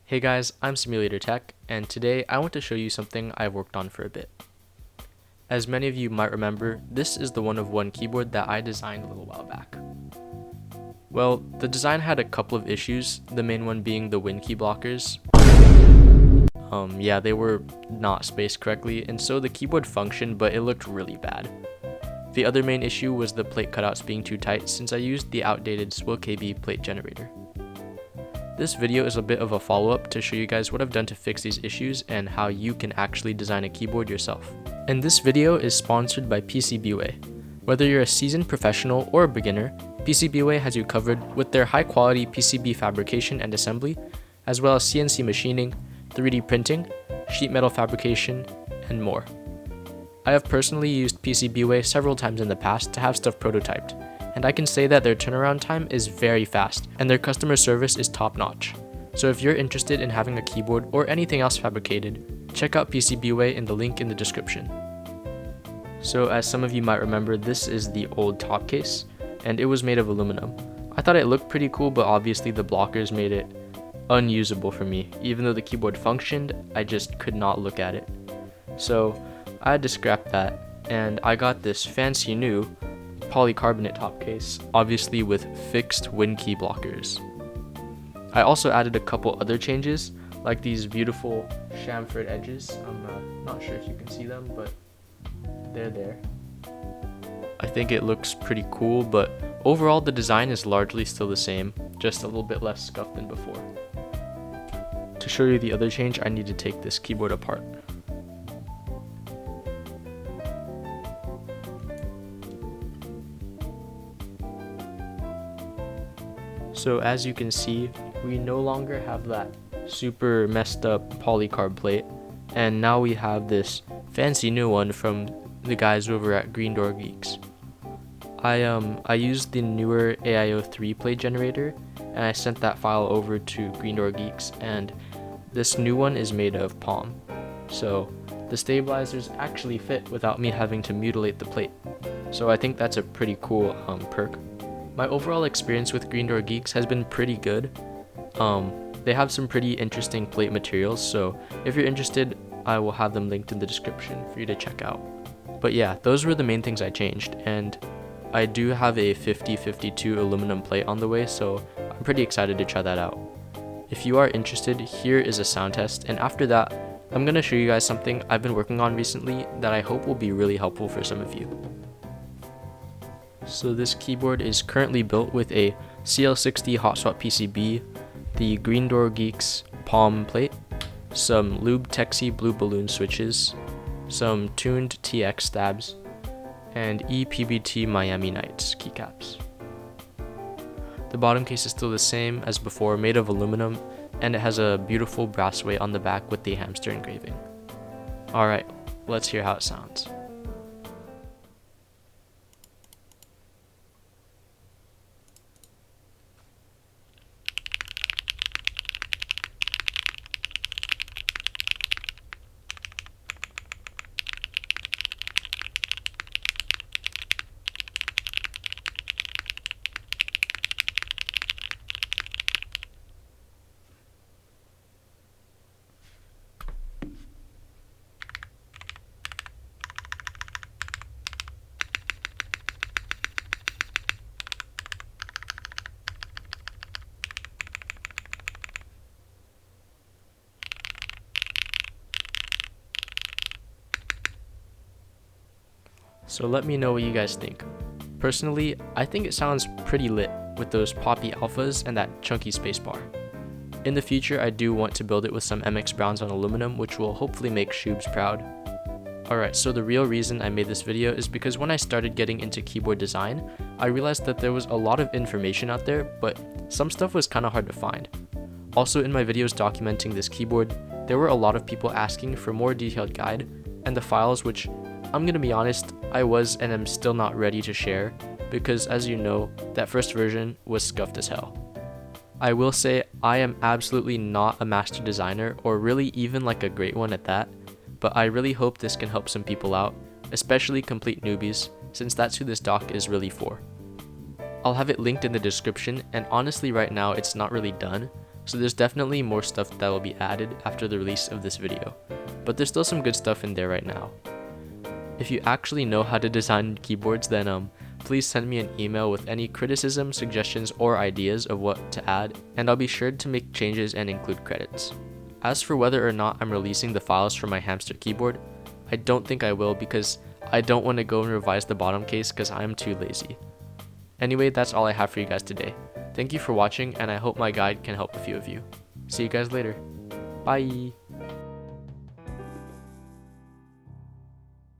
Hey guys, I'm Simulator Tech, and today I want to show you something I've worked on for a bit. As many of you might remember, this is the one-of-one keyboard that I designed a little while back. Well, the design had a couple of issues, the main one being the WinKey blockers. They were not spaced correctly, and so the keyboard functioned, but it looked really bad. The other main issue was the plate cutouts being too tight since I used the outdated SWIL-KB plate generator. This video is a bit of a follow-up to show you guys what I've done to fix these issues and how you can actually design a keyboard yourself. And this video is sponsored by PCBWay. Whether you're a seasoned professional or a beginner, PCBWay has you covered with their high-quality PCB fabrication and assembly, as well as CNC machining, 3D printing, sheet metal fabrication, and more. I have personally used PCBWay several times in the past to have stuff prototyped, and I can say that their turnaround time is very fast and their customer service is top notch. So if you're interested in having a keyboard or anything else fabricated, check out PCBWay in the link in the description. So as some of you might remember, this is the old top case, and it was made of aluminum. I thought it looked pretty cool, but obviously the blockers made it unusable for me. Even though the keyboard functioned, I just could not look at it. So I had to scrap that, and I got this fancy new polycarbonate top case, obviously with fixed WinKey blockers. I also added a couple other changes, like these beautiful chamfered edges. I'm not sure if you can see them, but they're there. I think it looks pretty cool, but overall the design is largely still the same, just a little bit less scuffed than before. To show you the other change, I need to take this keyboard apart. So as you can see, we no longer have that super messed up polycarb plate, and now we have this fancy new one from the guys over at Green Door Geeks. I used the newer AIO3 plate generator, and I sent that file over to Green Door Geeks, and this new one is made of palm. So the stabilizers actually fit without me having to mutilate the plate. So I think that's a pretty cool perk. My overall experience with Green Door Geeks has been pretty good. They have some pretty interesting plate materials, so if you're interested, I will have them linked in the description for you to check out. But yeah, those were the main things I changed, and I do have a 5052 aluminum plate on the way, so I'm pretty excited to try that out. If you are interested, here is a sound test, and after that, I'm going to show you guys something I've been working on recently that I hope will be really helpful for some of you. So this keyboard is currently built with a CL60 hot swap PCB, the Green Door Geeks palm plate, some Lube Texi blue balloon switches, some tuned TX stabs, and ePBT Miami Nights keycaps. The bottom case is still the same as before, made of aluminum, and it has a beautiful brass weight on the back with the hamster engraving. Alright, let's hear how it sounds. So let me know what you guys think. Personally, I think it sounds pretty lit with those poppy alphas and that chunky spacebar. In the future, I do want to build it with some MX Browns on aluminum, which will hopefully make Shoobs proud. Alright, so the real reason I made this video is because when I started getting into keyboard design, I realized that there was a lot of information out there, but some stuff was kinda hard to find. Also, in my videos documenting this keyboard, there were a lot of people asking for more detailed guide, and the files, which I'm gonna be honest, I was and am still not ready to share, because as you know, that first version was scuffed as hell. I will say I am absolutely not a master designer, or really even like a great one at that, but I really hope this can help some people out, especially complete newbies, since that's who this doc is really for. I'll have it linked in the description, and honestly right now it's not really done, so there's definitely more stuff that will be added after the release of this video, but there's still some good stuff in there right now. If you actually know how to design keyboards, then please send me an email with any criticism, suggestions, or ideas of what to add, and I'll be sure to make changes and include credits. As for whether or not I'm releasing the files for my hamster keyboard, I don't think I will because I don't want to go and revise the bottom case because I'm too lazy. Anyway, that's all I have for you guys today. Thank you for watching, and I hope my guide can help a few of you. See you guys later. Bye!